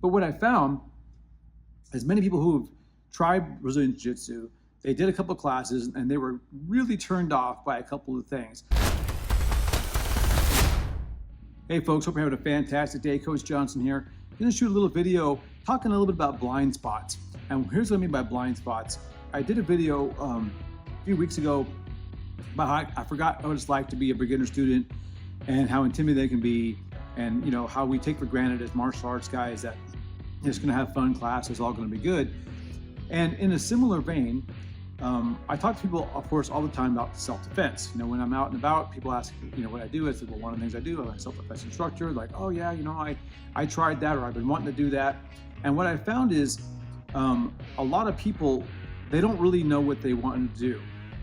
But what I found is many people who've tried Brazilian Jiu-Jitsu, they did a couple of classes and they were really turned off by a couple of things. Hey folks, hope you're having a fantastic day. Coach Johnson here. I'm gonna shoot a little video talking a little bit about blind spots. And here's what I mean by blind spots. I did a video a few weeks ago about how I forgot what it's like to be a beginner student and how intimidating they can be, and how we take for granted as martial arts guys that it's gonna have fun class, it's all gonna be good. And in a similar vein, I talk to people, of course, all the time about self-defense. When I'm out and about, people ask, what I do. I said, well, one of the things I do, I'm a self-defense instructor. Like, oh yeah, I tried that, or I've been wanting to do that. And what I found is a lot of people, they don't really know what they want to do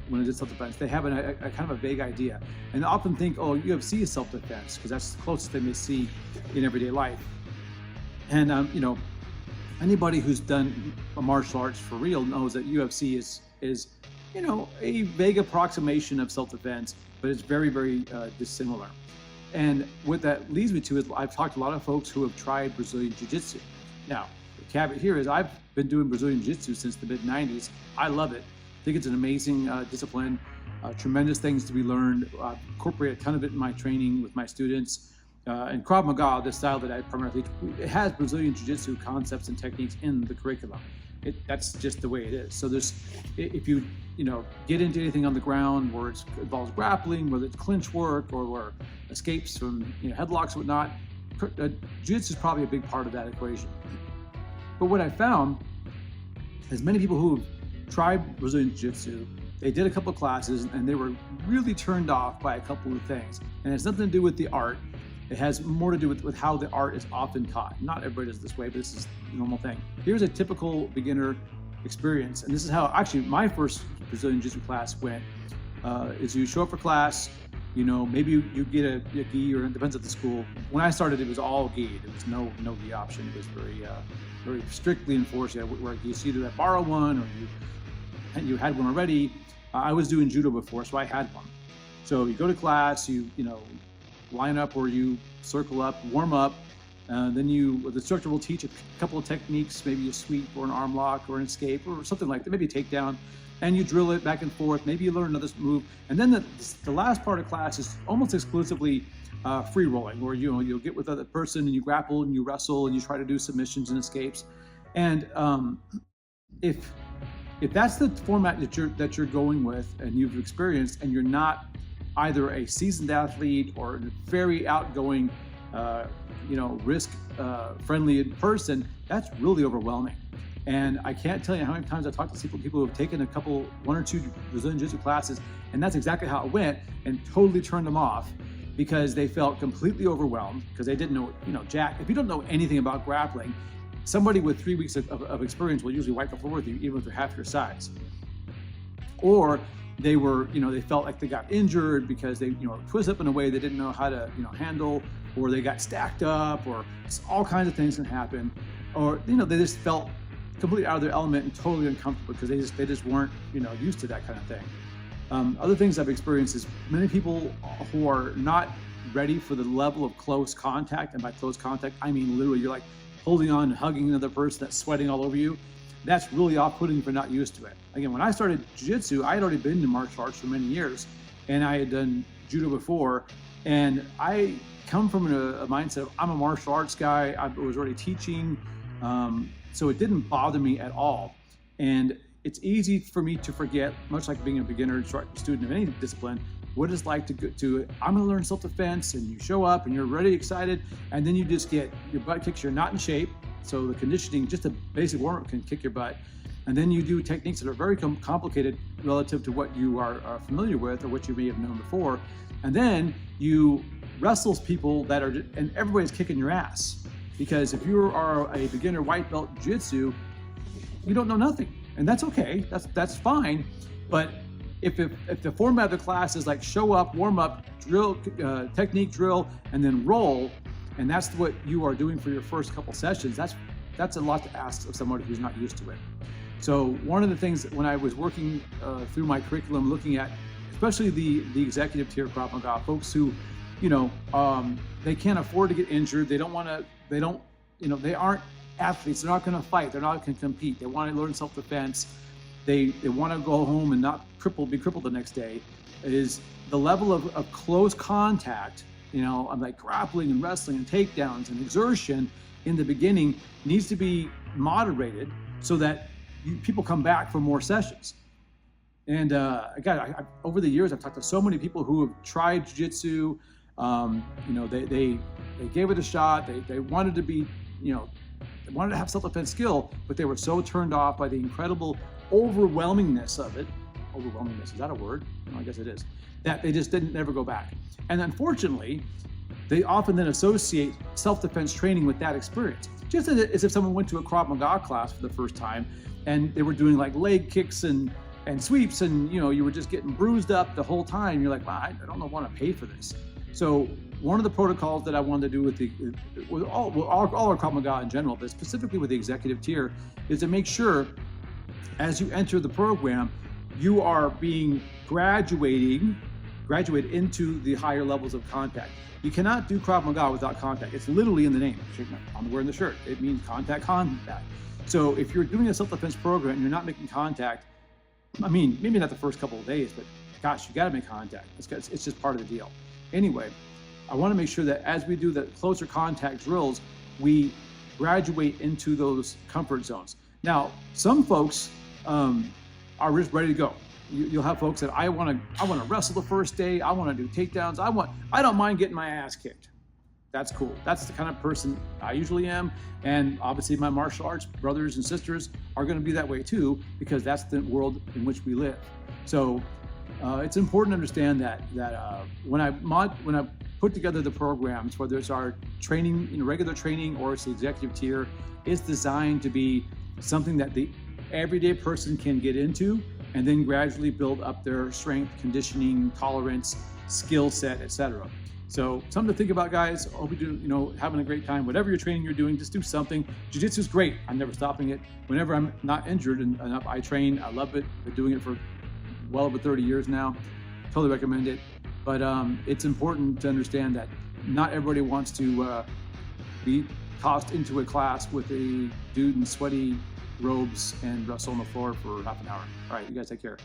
when it is self-defense. They have a kind of a vague idea, and they often think, oh, UFC is self-defense because that's the closest thing they see in everyday life. And anybody who's done a martial arts for real knows that UFC is a vague approximation of self-defense, but it's very, very dissimilar. And what that leads me to is I've talked to a lot of folks who have tried Brazilian Jiu-Jitsu. Now, the caveat here is I've been doing Brazilian Jiu-Jitsu since the mid-90s. I love it. I think it's an amazing discipline, tremendous things to be learned. I incorporate a ton of it in my training with my students. And Krav Maga, the style that I primarily teach, it has Brazilian Jiu-Jitsu concepts and techniques in the curriculum. That's just the way it is. So if you get into anything on the ground where it involves grappling, whether it's clinch work or escapes from headlocks and whatnot, Jiu-Jitsu is probably a big part of that equation. But what I found is many people who've tried Brazilian Jiu-Jitsu, they did a couple of classes and they were really turned off by a couple of things. And it's nothing to do with the art. It has more to do with how the art is often taught. Not everybody does this way, but this is the normal thing. Here's a typical beginner experience. And this is how actually my first Brazilian Jiu-Jitsu class went. Is you show up for class, maybe you get a gi, or it depends on the school. When I started, it was all gi. There was no gi option. It was very strictly enforced. You either borrow one or you had one already. I was doing judo before, so I had one. So you go to class, you line up or you circle up, warm up, then the instructor will teach a couple of techniques, maybe a sweep or an arm lock or an escape or something like that, maybe a takedown, and you drill it back and forth. Maybe you learn another move, and then the last part of class is almost exclusively free rolling, where you'll get with other person and you grapple and you wrestle and you try to do submissions and escapes. And if that's the format that you're going with and you've experienced, and you're not either a seasoned athlete or a very outgoing, risk-friendly person, that's really overwhelming. And I can't tell you how many times I've talked to people who have taken one or two Brazilian Jiu-Jitsu classes, and that's exactly how it went, and totally turned them off because they felt completely overwhelmed because they didn't know, jack. If you don't know anything about grappling, somebody with 3 weeks of experience will usually wipe the floor with you, even if they're half your size. Or they felt like they got injured because they, twist up in a way they didn't know how to, handle, or they got stacked up, or all kinds of things can happen. Or, they just felt completely out of their element and totally uncomfortable because they just weren't, used to that kind of thing. Other things I've experienced is many people who are not ready for the level of close contact. And by close contact, I mean literally you're like holding on and hugging another person that's sweating all over you. That's really off-putting if you're not used to it. Again, when I started jiu-jitsu, I had already been in martial arts for many years, and I had done judo before, and I come from a mindset of I'm a martial arts guy. I was already teaching, so it didn't bother me at all. And it's easy for me to forget, much like being a beginner student of any discipline, what it's like I'm gonna learn self-defense, and you show up and you're ready, excited, and then you just get your butt kicked, you're not in shape. So the conditioning, just a basic warm-up can kick your butt. And then you do techniques that are very complicated relative to what you are familiar with or what you may have known before. And then you wrestle people and everybody's kicking your ass. Because if you are a beginner white belt jiu-jitsu, you don't know nothing. And that's okay, that's fine. But if the format of the class is like show up, warm up, drill, technique drill, and then roll, and that's what you are doing for your first couple sessions, that's a lot to ask of somebody who's not used to it. So one of the things when I was working through my curriculum, looking at especially the executive tier Krav Maga folks who, they can't afford to get injured. They aren't athletes. They're not going to fight. They're not going to compete. They want to learn self-defense. They want to go home and not be crippled the next day. Is the level of close contact, I'm like grappling and wrestling and takedowns and exertion in the beginning needs to be moderated so that people come back for more sessions. And again, over the years, I've talked to so many people who have tried jiu-jitsu. They gave it a shot. They wanted to be, they wanted to have self-defense skill, but they were so turned off by the incredible overwhelmingness of it. Overwhelmingness, is that a word? No, I guess it is. That they just didn't never go back. And unfortunately, they often then associate self-defense training with that experience. Just as if someone went to a Krav Maga class for the first time and they were doing like leg kicks and sweeps, and you were just getting bruised up the whole time. You're like, wow, I don't want to pay for this. So one of the protocols that I wanted to do with all our Krav Maga in general, but specifically with the executive tier, is to make sure as you enter the program, you are being graduated into the higher levels of contact. You cannot do Krav Maga without contact. It's literally in the name. I'm wearing the shirt. It means contact. So if you're doing a self-defense program and you're not making contact, I mean, maybe not the first couple of days, but gosh, you got to make contact. It's just part of the deal. Anyway, I want to make sure that as we do the closer contact drills, we graduate into those comfort zones. Now, some folks are just ready to go. You'll have folks that I want to wrestle the first day. I want to do takedowns. I don't mind getting my ass kicked. That's cool. That's the kind of person I usually am. And obviously my martial arts brothers and sisters are going to be that way too, because that's the world in which we live. So it's important to understand that when I put together the programs, whether it's our training, regular training, or it's the executive tier, it's designed to be something that the everyday person can get into and then gradually build up their strength, conditioning, tolerance, skill set, etc. So something to think about, guys. I hope you do, having a great time. Whatever your training you're doing, just do something. Jiu-jitsu is great. I'm never stopping it. Whenever I'm not injured enough, I train. I love it. Been doing it for well over 30 years now. Totally recommend it. But it's important to understand that not everybody wants to be tossed into a class with a dude in sweaty robes and wrestle on the floor for half an hour. All right, you guys take care.